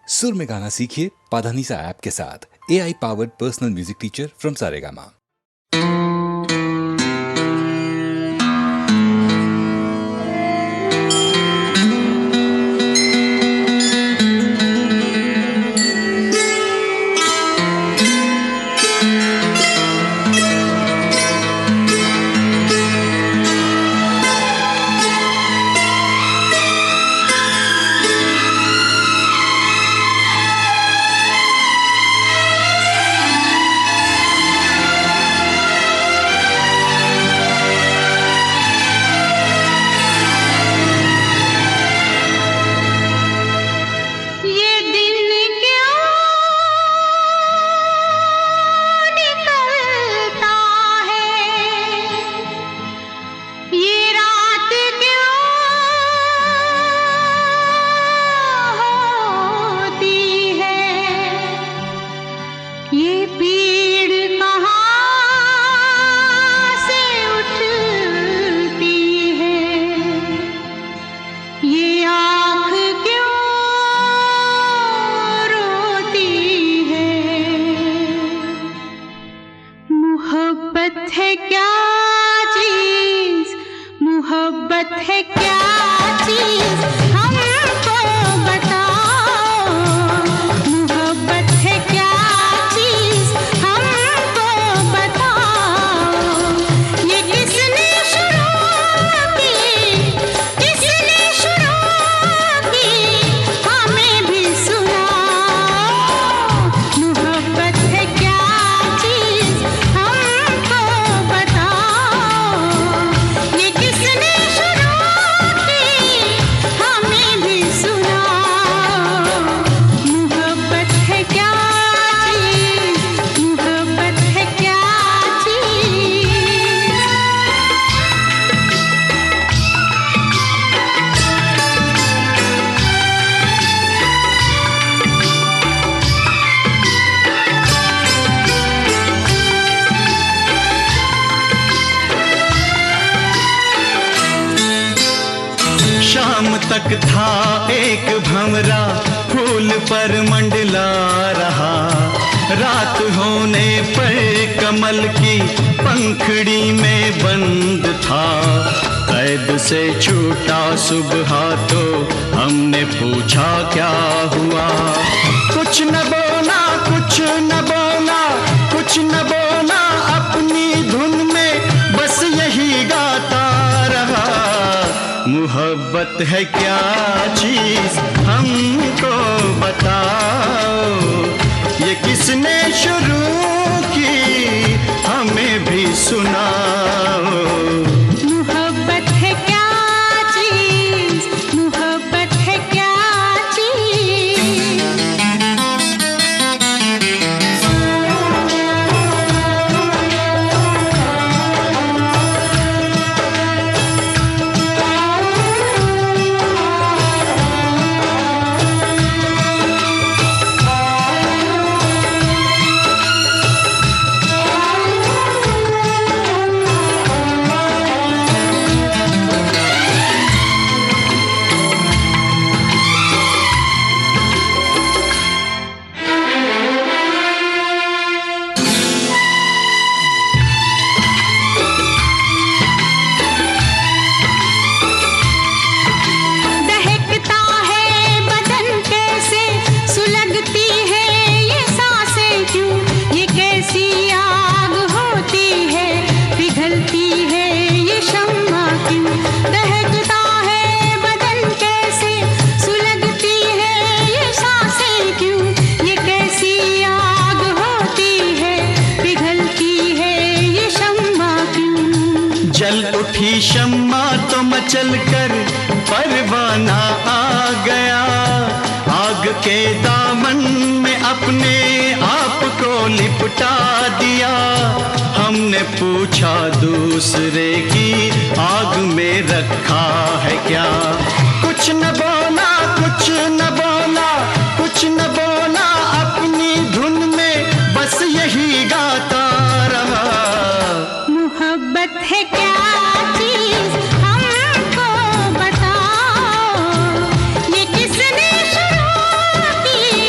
सुर में गाना सीखिए पाधानीसा ऐप के साथ। AI powered personal music teacher from Saregama. तक था एक भंवरा फूल पर मंडला रहा, रात होने पर कमल की पंखड़ी में बंद था। कैद से छूटा सुबह तो हमने पूछा क्या हुआ, कुछ न बोला कुछ न बोला कुछ न बोला, अपनी धुन में बस यही गाता रहा। मोहब्बत है क्या चीज हमको बताओ, ये किसने शुरू की हमें भी सुनाओ। मोहब्बत है क्या चीज, मोहब्बत है क्या चीज। जल उठी शम्मा तो मचल कर परवाना आ गया, आग के दामन में अपने आप को लिपटा दिया। हमने पूछा दूसरे की आग में रखा है क्या, कुछ न बोला कुछ न बोला कुछ न बोला, अपनी धुन में बस यही गाता रहा। मोहब्बत है क्या चीज हमको बताओ, ये किसने शुरू की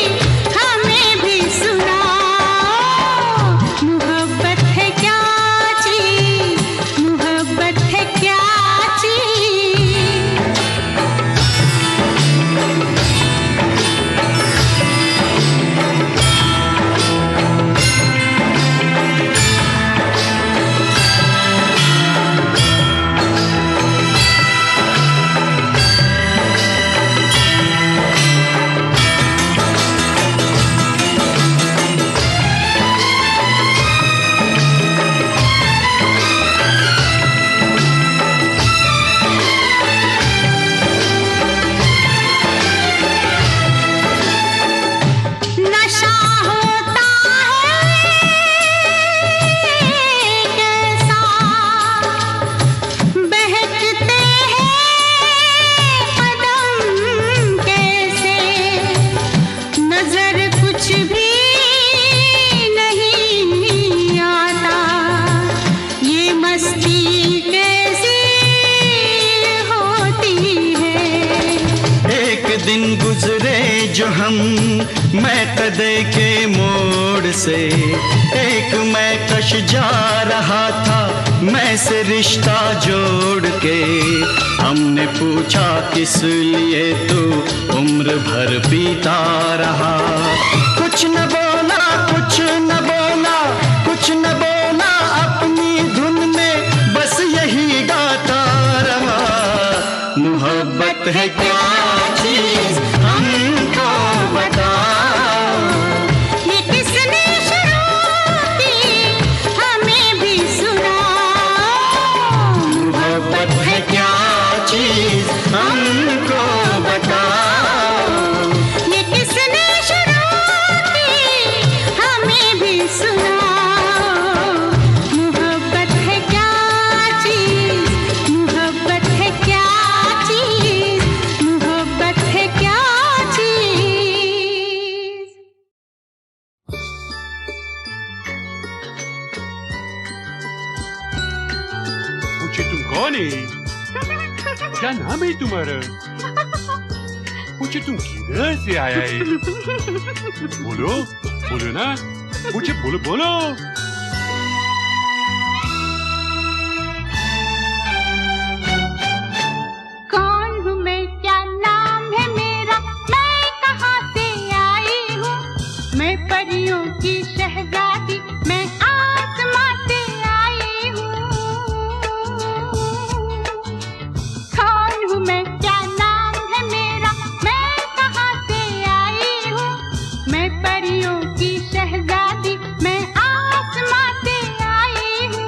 जो हम मैं कदे के मोड़ से, एक मैं कश जा रहा था मैं से रिश्ता जोड़ के। हमने पूछा किस लिए तू उम्र भर पीता रहा, कुछ न बोला कुछ न बोला कुछ न बोला, अपनी धुन में बस यही गाता रहा। मोहब्बत है क्या चीज हमको बता, ये किसने शुरू की हमें भी सुना। मोहब्बत है क्या चीज हमको बता, ये किसने शुरू की हमें भी सुना। मोहब्बत है क्या चीज, मोहब्बत है क्या चीज, मोहब्बत है क्या चीज। पूछे तुम कौन है? क्या नाम है तुम्हारा? पूछे तुम किधर से आया है? बोलो बोलो ना, पूछे बोलो बोलो। कौन हूँ मैं, क्या नाम है मेरा, मैं कहाँ से आई हूँ। मैं परियों की शहजादी, मैं आसमां से आई हूँ। कौन हूँ मैं, क्या नाम है मेरा, मैं कहाँ से आई हूँ। मैं परियों की शहजादी, मैं आसमां से आई हूँ।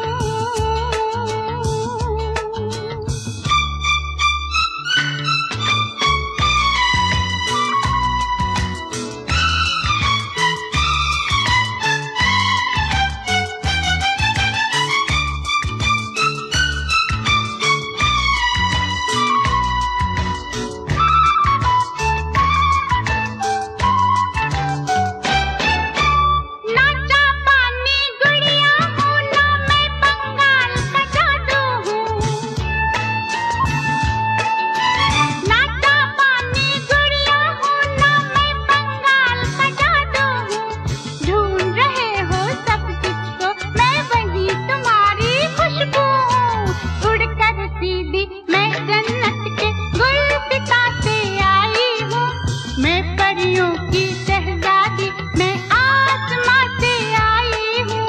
ना जापानी गुड़िया हूँ, ना मैं बंगाल का जादू हूँ। ना जापानी गुड़िया हूँ, ना मैं बंगाल का जादू हूँ। ढूंढ रहे हो सब किसको, मैं वही तुम्हारी खुशबू हूँ। उड़कर सीधी मैं जन्नत के गुलसिता से आई हूँ। मैं परियों की शहजादी, मैं आसमां से आई हूँ।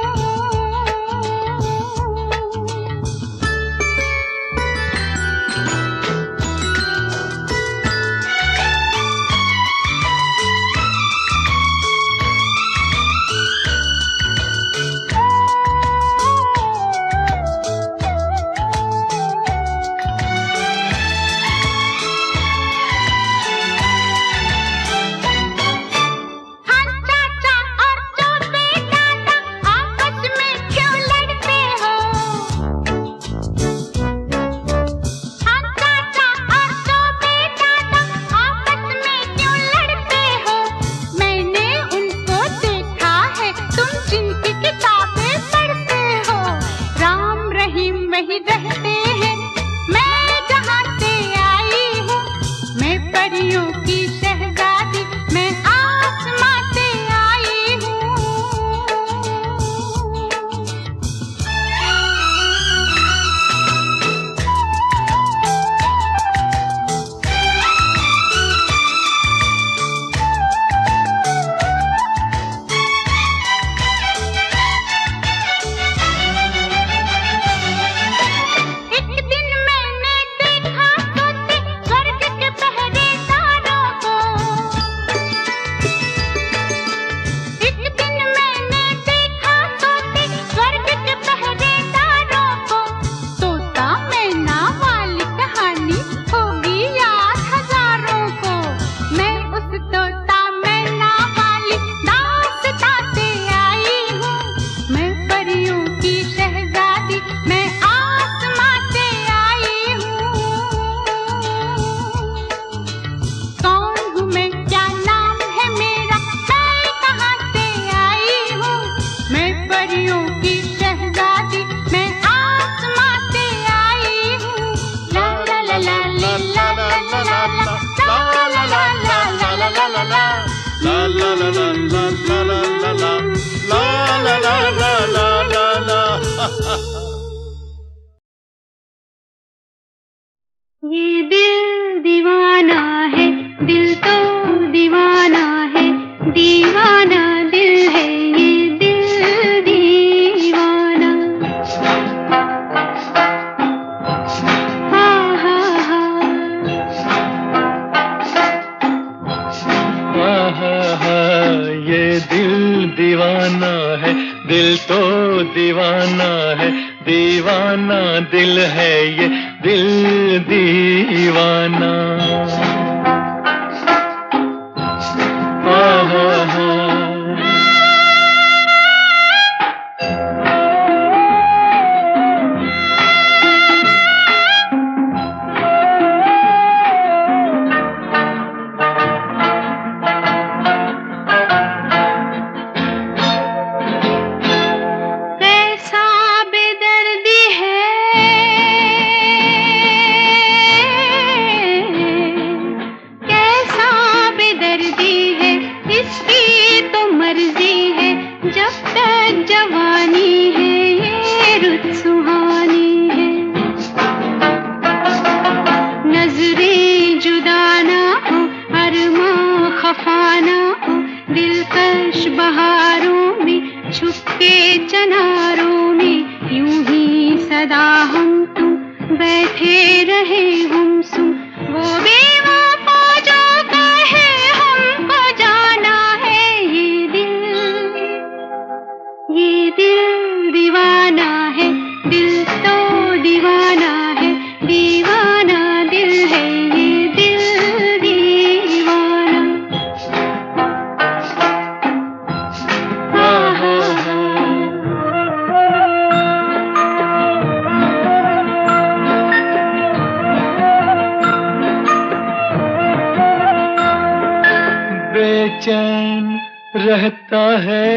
La la la la la la la la la la la la la la la la. ये दिल दीवाना है, दिल तो दीवाना है, दीवाना दिल है, ये दिल दीवाना। हा हा हा ये दिल दीवाना है, दिल तो दीवाना है, दीवाना दिल है, ये दिल दीवाना। कैसा बेदर्दी है, कैसा बेदर्दी है, इसकी तो मर्जी है, जब तक जवानी है ये रुत सुहानी है। नजरें जुदा ना हो, अरमां खफा ना हो, दिलकश बहारों में, छुपके चनारों में, यूं ही सदा हम तुम बैठे रहे गुमसुम। वो बेवफा जो कहे हमको जाना है, ये दिल दीवाना है, दिल तो दीवाना है, दीवाना दिल है, ये दिल दीवाना। बेचैन रहता है,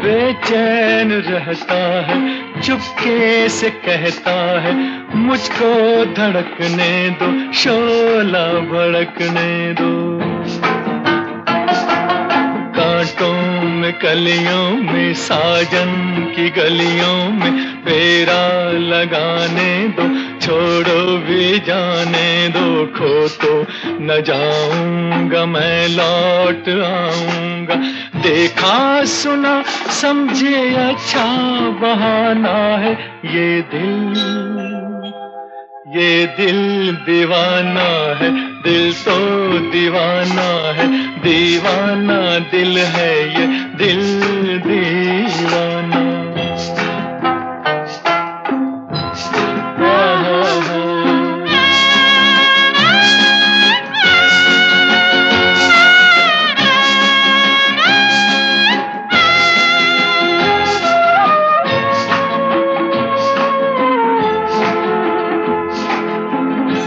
बेचैन रहता है, चुपके से कहता है, मुझको धड़कने दो, शोला भड़कने दो। कांटों में कलियों में, साजन की गलियों में, फेरा लगाने दो, छोड़ो भी जाने दो, खो तो न जाऊंगा मैं, लौट आऊंगा। देखा सुना समझे अच्छा बहाना है, ये दिल दीवाना है, दिल तो दीवाना है, दीवाना दिल है, ये दिल दीवाना।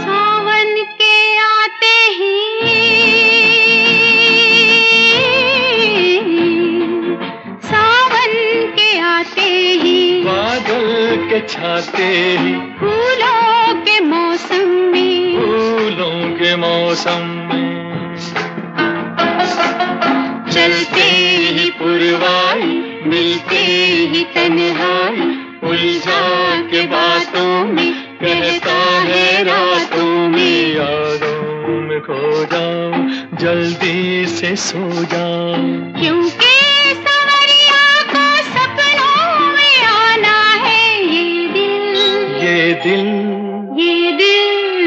सावन के आते ही, सावन के आते ही, बादल के छाते ही, फूलों के मौसम में, फूलों के मौसम में, चलते ही पुरवाई, मिलते ही तन्हाई, उलझा के बातों में, कहता है रातों में, यादों में खो जाऊं, जल्दी से सो जाऊं। क्योंकि सवरिया को सपनों में आना है, ये दिल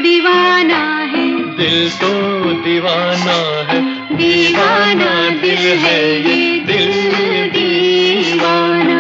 दीवाना है, दिल तो दीवाना है, दीवाना दिल है, ये दिल दीवाना।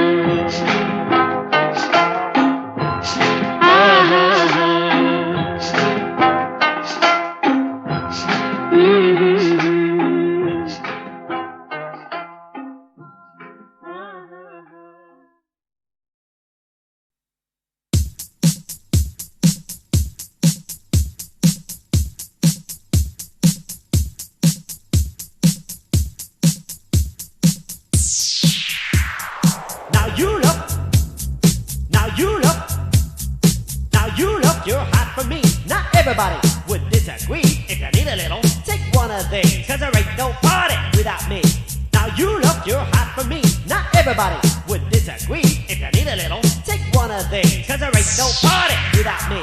You're hot for me. Now everybody with this disagree, if you need a little, take one of these, cause there ain't no party without me. Now you look, you're hot for me. Not everybody would disagree, if you need a little, take one of these, cause there ain't no party without me.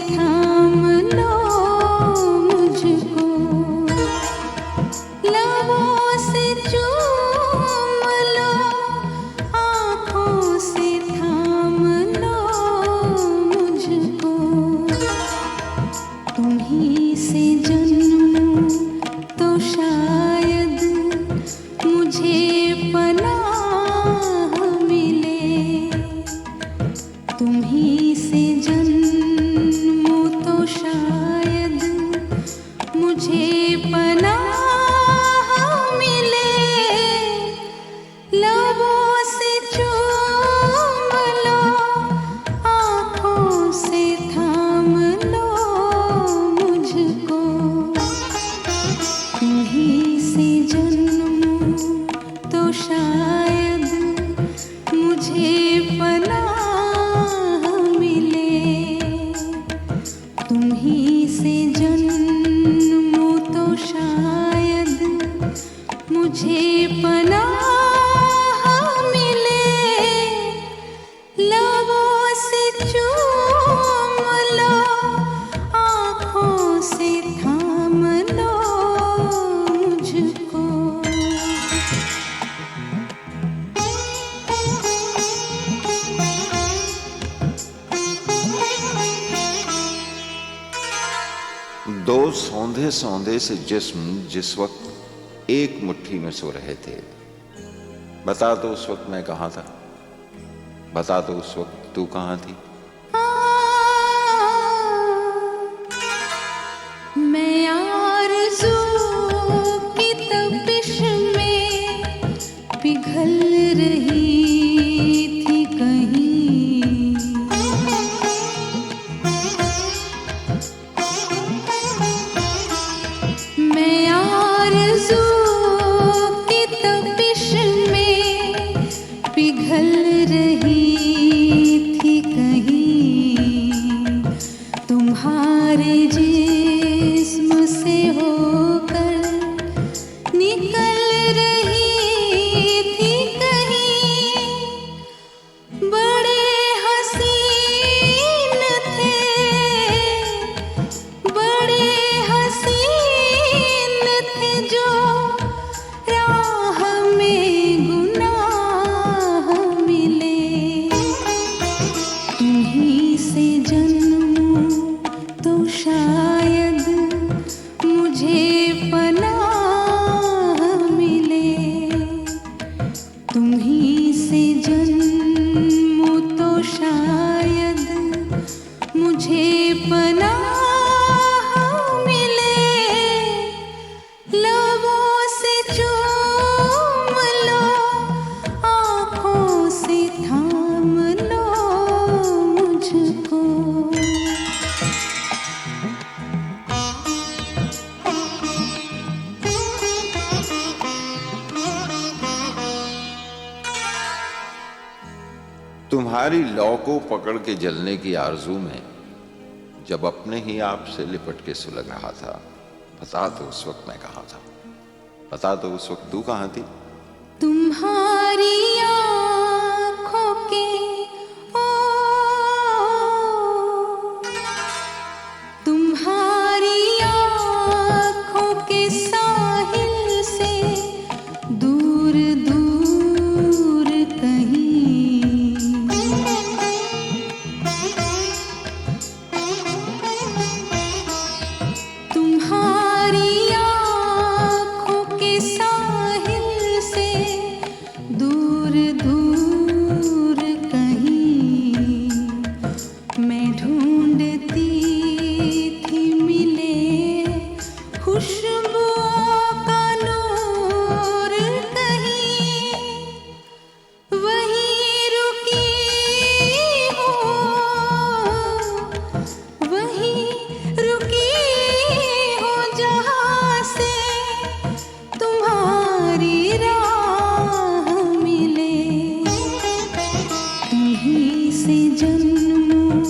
थाम लो मुझको, लबों से चूम लो, आँखों से थाम लो मुझको। तुम्हीं से जन्मूं तो शायद मुझे पनाह मिले। तुम्हीं से जन्मूं तो शायद मुझे पनाह मिले। लबों से चूम लो, आँखों से थाम लो मुझको। तुम्हीं से जन्मूं तो शायद मुझे पनाह मिले। तुम्हीं से जन्मूं तो शायद मुझे पनाह मिले। लबों से चूम लो, आँखों से थाम लो मुझको। दो सौंधे सौंधे से जिस्म जिस वक्त एक मुट्ठी में सो रहे थे, बता दो उस वक्त मैं कहाँ था, बता दो उस वक्त तू कहाँ थी। मैं आरज़ू की तपिश में पिघल रही थी कहीं। मैं आरज़ू की तपिश में पिघल रही थी कहीं। तुम्हारे जिस्म से होकर निकल रही थी कहीं। बड़े हसीन थे, बड़े हसीन थे जो राह में गुनाह मिले। तुम्हीं से जन्मूं तो शायद मुझे पनाह मिले। तुम्हीं से जन्मूं तो शायद मुझे पनाह मिले। लबों से चूम लो, आँखों से थाम लो मुझको। तुम्हारी लौ को पकड़ के जलने की आरजू में जब अपने ही आप से लिपट के सुलग रहा था, बता दो उस वक्त मैं कहाँ था, बता दो उस वक्त तू कहाँ थी। तुम्हारी आँखों के ओ, तुम्हारी आँखों के साहिल से दूर दूर कहीं। तुम्हारी आँखों के साहिल से दूर दूर कहीं। मैं ढूंढती थी मिले खुशबुओं का नूर कहीं। वहीं रुकी हूँ, वहीं रुकी हूँ जहाँ से तुम्हारी राह मिले। तुम्हीं से जन्मूं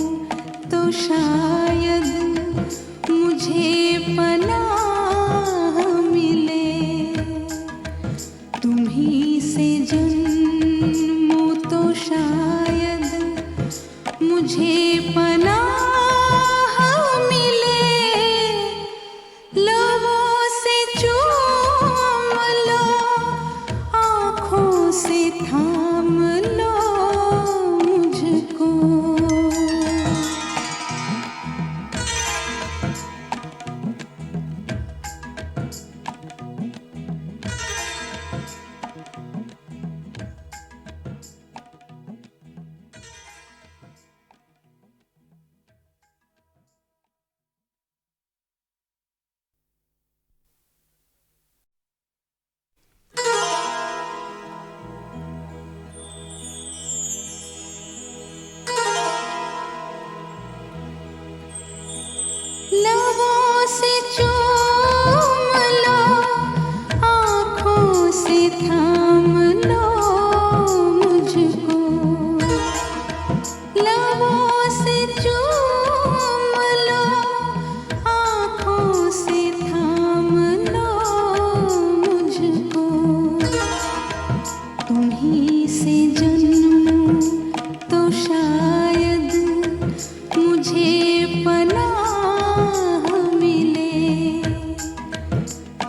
तो शायद मुझे पनाह मिले। तुम्हीं से जन्मूं तो शायद मुझे पनाह लबों से चूम लो, आँखों से थाम लो मुझको। लबों से चूम लो, आँखों से थाम लो मुझको। तुम्हीं से जन्मूं तो शायद मुझे पनाह मिले।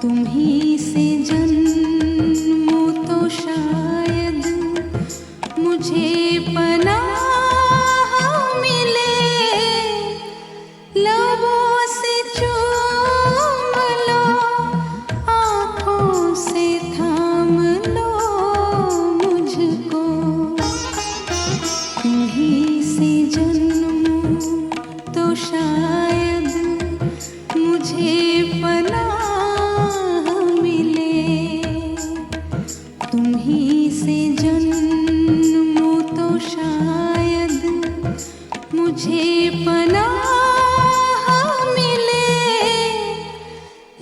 तुम्हीं से जन्मूं तो शायद मुझे पनाह मिले। लबों से चूम लो, आँखों से थाम लो मुझको। तुम्हीं से जन्मूं तो शायद मुझे पनाह मिले। तुम्हीं से जन्मूं तो शायद मुझे पनाह मिले।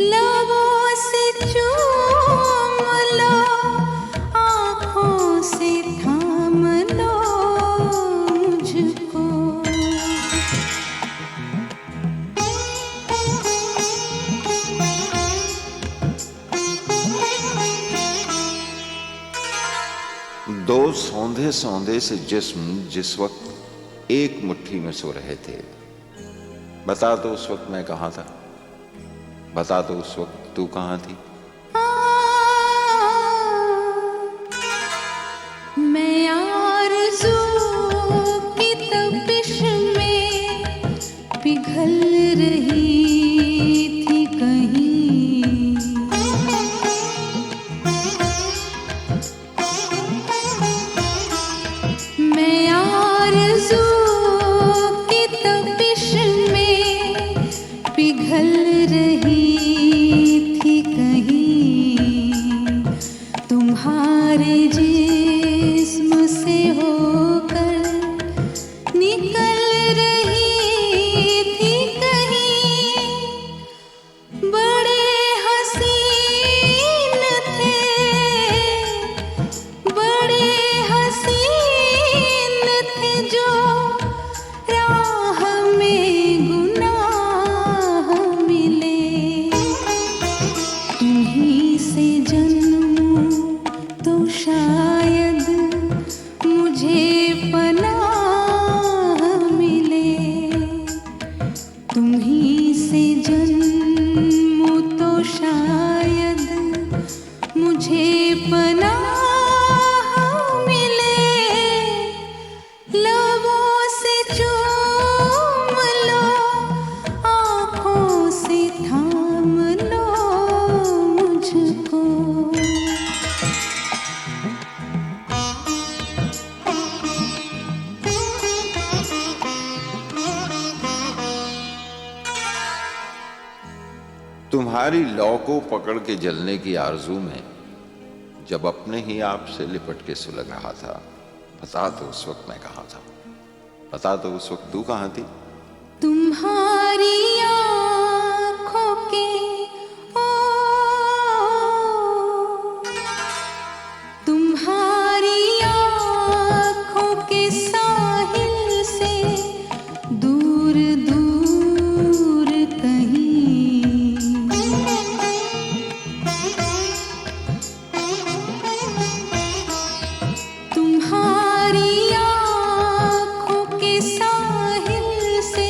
लबों से चूम लो, आँखों से थाम लो मुझको। दो सौंधे सौंधे से जिस्म जिस वक्त एक मुट्ठी में सो रहे थे, बता दो उस वक्त मैं कहाँ था? बता दो उस वक्त तू कहाँ थी? मैं आरज़ू की तपिश में पिघल रही थी कहीं। मैं आरज़ू की तपिश में पिघल रही थी कहीं। तुम्हारे जिस्म से होकर निकल रही थी कहीं। बड़े हसीन थे, बड़े हसीन थे जो राह में गुनाह मिले। तुम्हीं से जन्मूं तो शायद मुझे पनाह मिले। तुम्हीं से जन्मूं तो शायद मुझे पनाह मिले। लबों से चूम लो, आँखों से थाम लो मुझको। तुम्हारी लौ को पकड़ के जलने की आरजू में जब अपने ही आप से लिपट के सुलग रहा था, बता दो उस वक्त मैं कहाँ था? बता दो उस वक्त तू कहाँ थी? तुम्हारी आँखों के ओ, तुम्हारी आँखों के साहिल से दूर दूर कहीं। तुम्हारी आँखों के साहिल से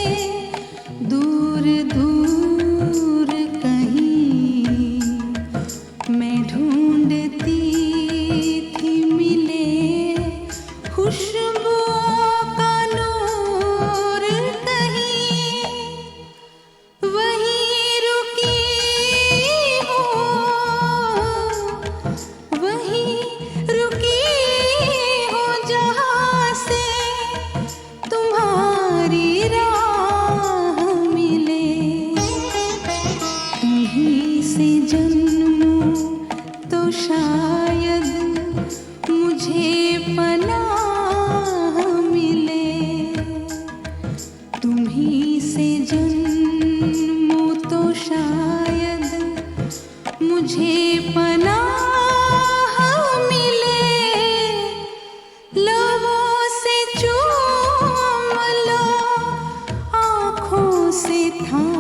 था